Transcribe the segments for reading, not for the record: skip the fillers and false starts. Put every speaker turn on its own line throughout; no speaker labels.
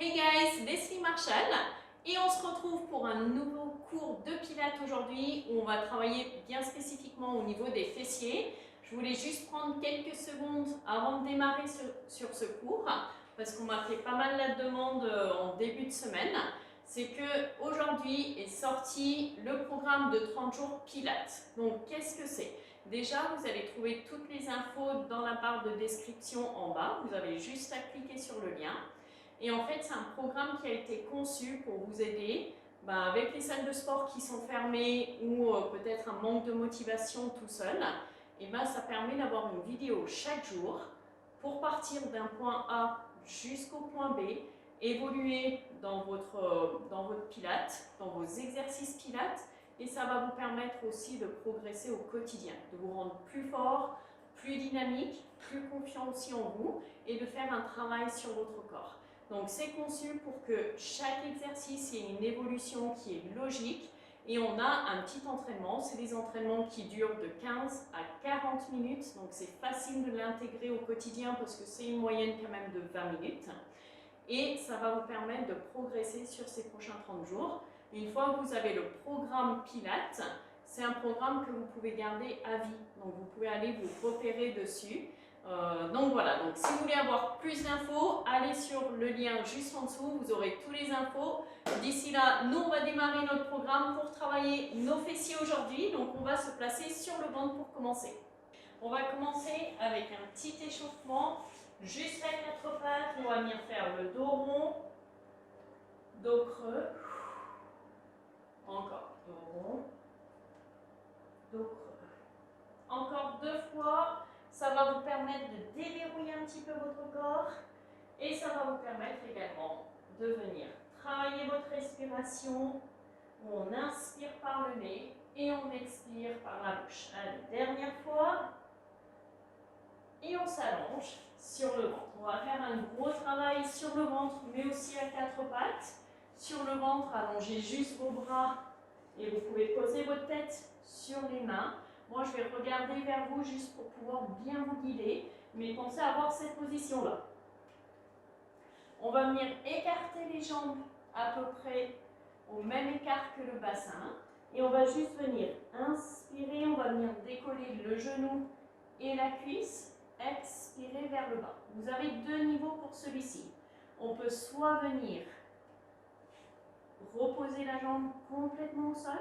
Hey guys, Leslie Marshall et on se retrouve pour un nouveau cours de pilates aujourd'hui où on va travailler bien spécifiquement au niveau des fessiers. Je voulais juste prendre quelques secondes avant de démarrer sur ce cours parce qu'on m'a fait pas mal la demande en début de semaine. C'est que aujourd'hui est sorti le programme de 30 jours pilates. Donc qu'est-ce que c'est? Déjà, vous allez trouver toutes les infos dans la barre de description en bas. Vous avez juste à cliquer sur le lien. Et en fait, c'est un programme qui a été conçu pour vous aider avec les salles de sport qui sont fermées ou peut-être un manque de motivation tout seul. Et ça permet d'avoir une vidéo chaque jour pour partir d'un point A jusqu'au point B, évoluer dans votre pilates, dans vos exercices pilates, et ça va vous permettre aussi de progresser au quotidien, de vous rendre plus fort, plus dynamique, plus confiant aussi en vous et de faire un travail sur votre corps. Donc c'est conçu pour que chaque exercice ait une évolution qui est logique et on a un petit entraînement. C'est des entraînements qui durent de 15 à 40 minutes, donc c'est facile de l'intégrer au quotidien parce que c'est une moyenne quand même de 20 minutes. Et ça va vous permettre de progresser sur ces prochains 30 jours. Une fois que vous avez le programme Pilates, c'est un programme que vous pouvez garder à vie. Donc vous pouvez aller vous repérer dessus. Donc voilà, donc si vous voulez avoir plus d'infos, allez sur le lien juste en dessous, vous aurez tous les infos. D'ici là, nous on va démarrer notre programme pour travailler nos fessiers aujourd'hui. Donc on va se placer sur le ventre pour commencer. On va commencer avec un petit échauffement, juste à quatre pattes. On va venir faire le dos rond, dos creux, encore dos rond, dos creux. Encore 2 fois, ça va vous permettre de déverrouiller un petit peu votre corps et ça va vous permettre également de venir travailler votre respiration. On inspire par le nez et on expire par la bouche. Allez, dernière fois. Et on s'allonge sur le ventre. On va faire un gros travail sur le ventre, mais aussi à quatre pattes. Sur le ventre, allongez juste vos bras et vous pouvez poser votre tête sur les mains. Moi, je vais regarder vers vous juste pour pouvoir bien vous guider, mais pensez à avoir cette position-là. On va venir écarter les jambes à peu près au même écart que le bassin. Et on va juste venir inspirer, on va venir décoller le genou et la cuisse. Expirez vers le bas. Vous avez 2 niveaux pour celui-ci. On peut soit venir reposer la jambe complètement au sol,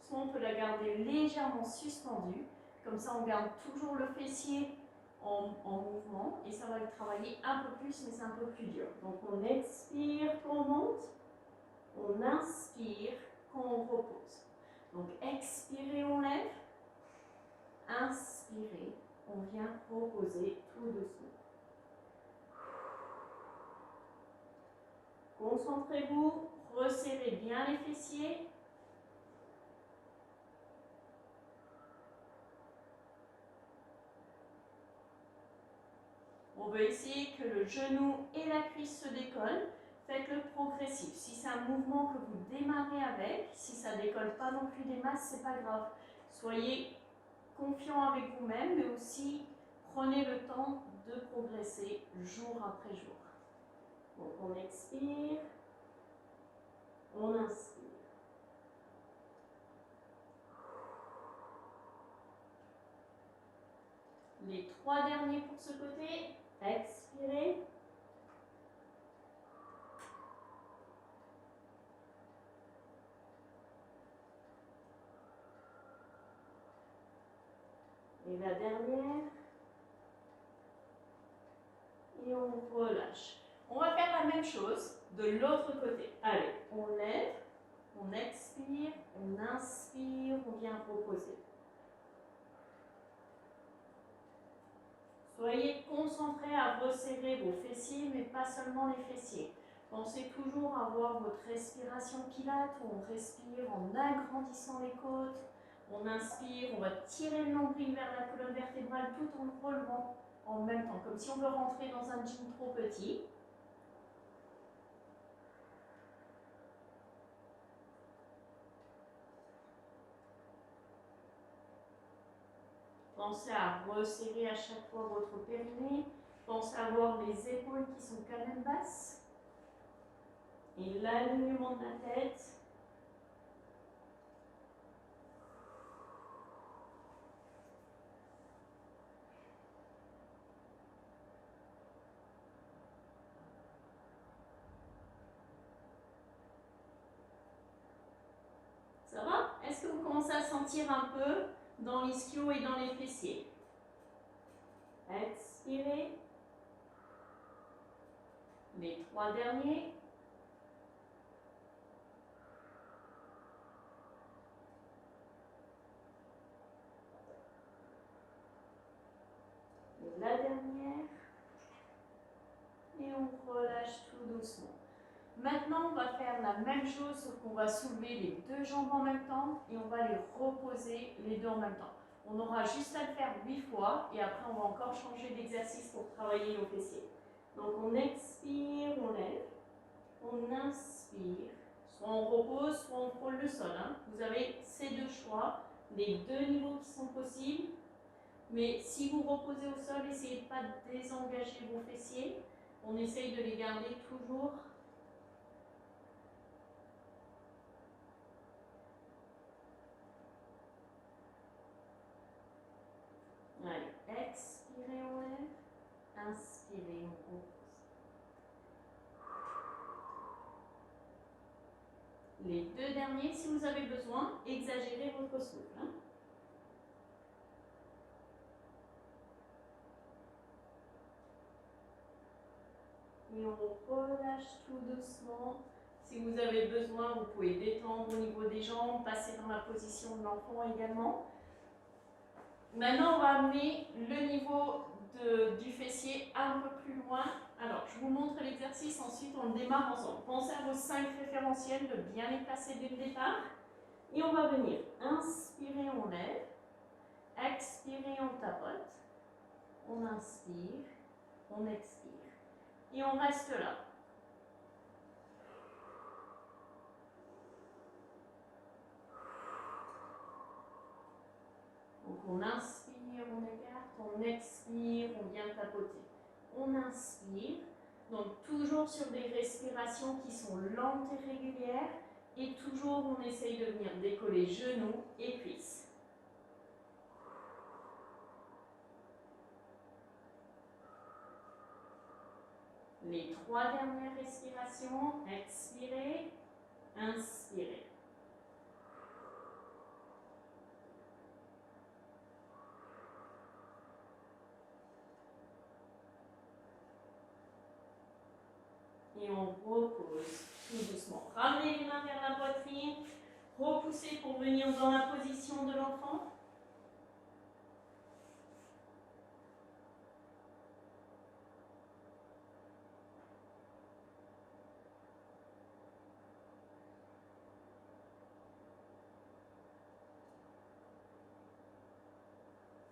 soit on peut la garder légèrement suspendue. Comme ça, on garde toujours le fessier en mouvement et ça va le travailler un peu plus, mais c'est un peu plus dur. Donc, on expire quand on monte, on inspire quand on repose. Donc, expirez, on lève, inspirez. On vient reposer tout doucement. Concentrez-vous, resserrez bien les fessiers. On veut essayer que le genou et la cuisse se décollent. Faites-le progressif. Si c'est un mouvement que vous démarrez avec, si ça ne décolle pas non plus des masses, ce n'est pas grave. Soyez confiant avec vous-même, mais aussi prenez le temps de progresser jour après jour. Donc on expire, on inspire. Les 3 derniers pour ce côté, expirez. Et la dernière. Et on relâche. On va faire la même chose de l'autre côté. Allez, on lève, on expire, on inspire, on vient reposer. Soyez concentrés à resserrer vos fessiers, mais pas seulement les fessiers. Pensez toujours à avoir votre respiration pilates, où on respire en agrandissant les côtes. On inspire, on va tirer le nombril vers la colonne vertébrale tout en relevant en même temps, comme si on veut rentrer dans un gym trop petit. Pensez à resserrer à chaque fois votre périnée. Pensez à avoir les épaules qui sont quand même basses. et l'alignement de la tête. Ça va? Est-ce que vous commencez à sentir un peu dans l'ischio et dans les fessiers? Expirez. Les 3 derniers. La dernière. Et on relâche tout doucement. Maintenant, on va faire la même chose, sauf qu'on va soulever les 2 jambes en même temps et on va les reposer les 2 en même temps. On aura juste à le faire 8 fois et après on va encore changer d'exercice pour travailler nos fessiers. Donc on expire, on lève, on inspire, soit on repose, soit on frôle le sol. Hein. Vous avez ces 2 choix, les 2 niveaux qui sont possibles. Mais si vous reposez au sol, essayez de ne pas désengager vos fessiers. On essaye de les garder toujours. Allez, expirez, on lève. Inspirez, on repose. Les 2 derniers, si vous avez besoin, exagérez votre souffle. Hein. Et on relâche tout doucement. Si vous avez besoin, vous pouvez détendre au niveau des jambes, passer dans la position de l'enfant également. Maintenant, on va amener le niveau du fessier un peu plus loin. Alors, je vous montre l'exercice, ensuite on le démarre ensemble. Pensez à vos 5 référentiels, de bien les placer dès le départ. Et on va venir inspirer, on lève. Expirer, on tapote. On inspire, on expire. Et on reste là. Donc on inspire, on écarte, on expire, on vient tapoter. On inspire, donc toujours sur des respirations qui sont lentes et régulières. Et toujours on essaye de venir décoller genoux et cuisses. Les 3 dernières respirations, expirez, inspirez. Et on repose tout doucement. Ramenez les mains vers la poitrine, repoussez pour venir dans la position de l'enfant.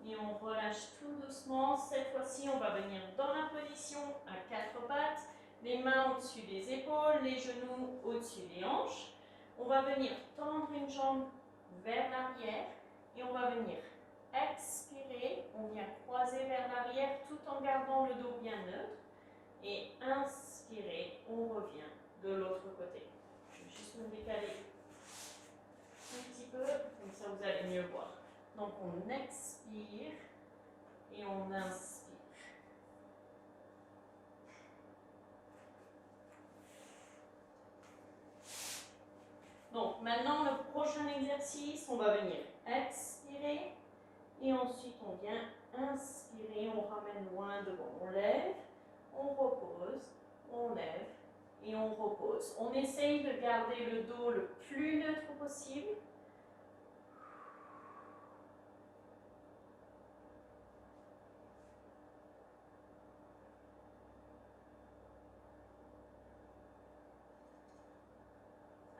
Et on relâche tout doucement. Cette fois-ci, on va venir dans la position à 4 pattes. Les mains au-dessus des épaules, les genoux au-dessus des hanches. On va venir tendre une jambe vers l'arrière et on va venir expirer. On vient croiser vers l'arrière tout en gardant le dos bien neutre. Et inspirer, on revient de l'autre côté. Je vais juste me décaler un petit peu, comme ça vous allez mieux voir. Donc on expire et on inspire. Donc maintenant le prochain exercice, on va venir expirer et ensuite on vient inspirer, on ramène loin devant, on lève, on repose, on lève et on repose. On essaye de garder le dos le plus neutre possible.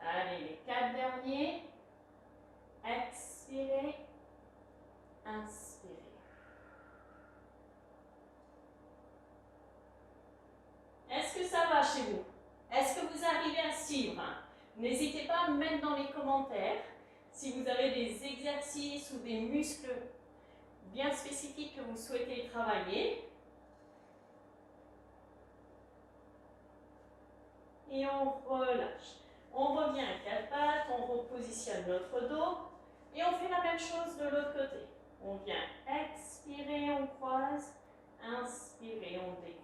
Allez, les 4 derniers. Expirez, inspirez. Est-ce que ça va chez vous? Est-ce que vous arrivez à suivre? N'hésitez pas à me mettre dans les commentaires si vous avez des exercices ou des muscles bien spécifiques que vous souhaitez travailler. et on relâche. On revient à quatre pattes, on repositionne notre dos et on fait la même chose de l'autre côté. On vient expirer, on croise, inspirer, on décroise.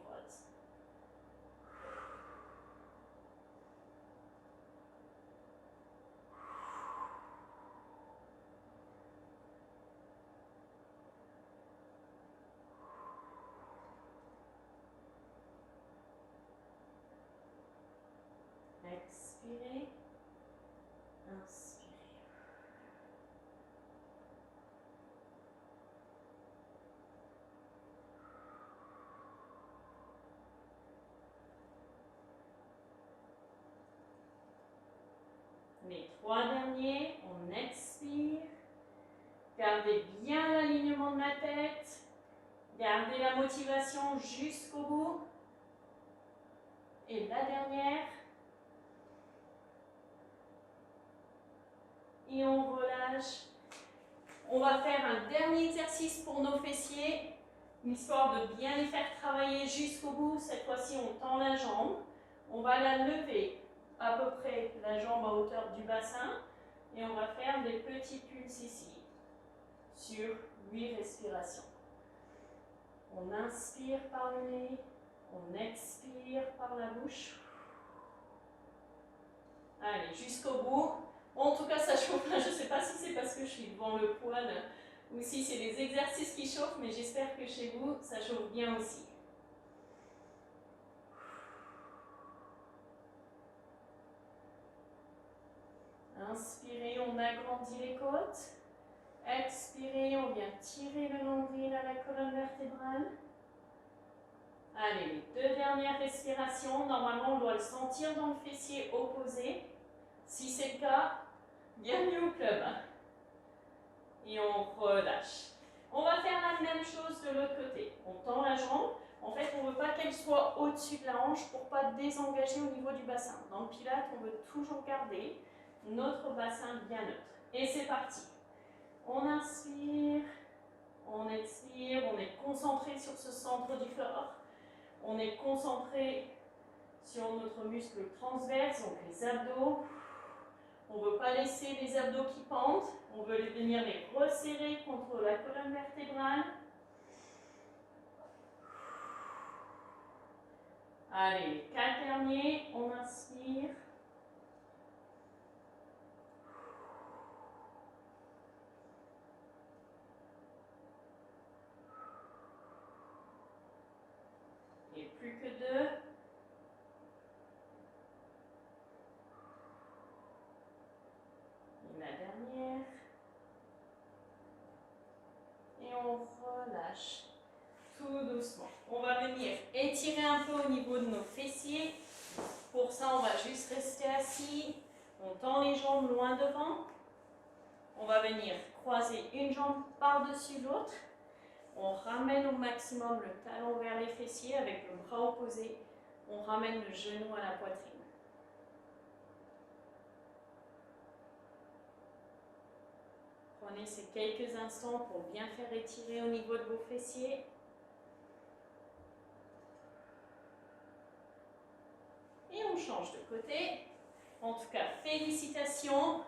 Expirez, inspirez. Les trois derniers, on expire. Gardez bien l'alignement de la tête. Gardez la motivation jusqu'au bout. Et la dernière. Et on relâche. On va faire un dernier exercice pour nos fessiers, histoire de bien les faire travailler jusqu'au bout. Cette fois-ci, on tend la jambe. On va la lever à peu près la jambe à hauteur du bassin. Et on va faire des petits pulses ici, sur 8 respirations. On inspire par le nez, on expire par la bouche. Allez, jusqu'au bout. En tout cas, ça chauffe. Je ne sais pas si c'est parce que je suis devant le poêle ou si c'est les exercices qui chauffent, mais j'espère que chez vous, ça chauffe bien aussi. Inspirez, on agrandit les côtes. Expirez, on vient tirer le nombril à la colonne vertébrale. Allez, les deux dernières respirations. Normalement, on doit le sentir dans le fessier opposé. Si c'est le cas, bienvenue au club. Et on relâche. On va faire la même chose de l'autre côté. On tend la jambe. En fait, on ne veut pas qu'elle soit au-dessus de la hanche pour ne pas désengager au niveau du bassin. Dans le pilate, on veut toujours garder notre bassin bien neutre. Et c'est parti. On inspire, on expire, on est concentré sur ce centre du corps. On est concentré sur notre muscle transverse, donc les abdos. On ne veut pas laisser les abdos qui pendent. On veut venir les resserrer contre la colonne vertébrale. Allez, les 4 derniers, on inspire. Et plus que 2. Et la dernière. Et on relâche tout doucement. On va venir étirer un peu au niveau de nos fessiers. Pour ça, on va juste rester assis. On tend les jambes loin devant. On va venir croiser une jambe par-dessus l'autre. On ramène au maximum le talon vers les fessiers avec le bras opposé. On ramène le genou à la poitrine. Prenez ces quelques instants pour bien faire étirer au niveau de vos fessiers. Et on change de côté. En tout cas, félicitations.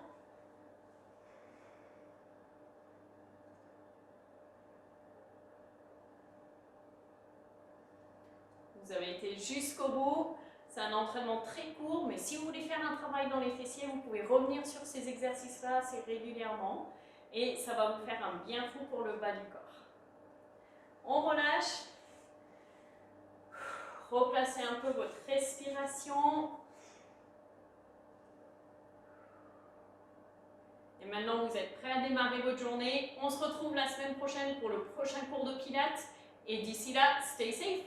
Vous avez été jusqu'au bout. C'est un entraînement très court, mais si vous voulez faire un travail dans les fessiers, vous pouvez revenir sur ces exercices-là assez régulièrement et ça va vous faire un bien fou pour le bas du corps. On relâche. Replacez un peu votre respiration. Et maintenant, vous êtes prêts à démarrer votre journée. On se retrouve la semaine prochaine pour le prochain cours de pilates. Et d'ici là, stay safe!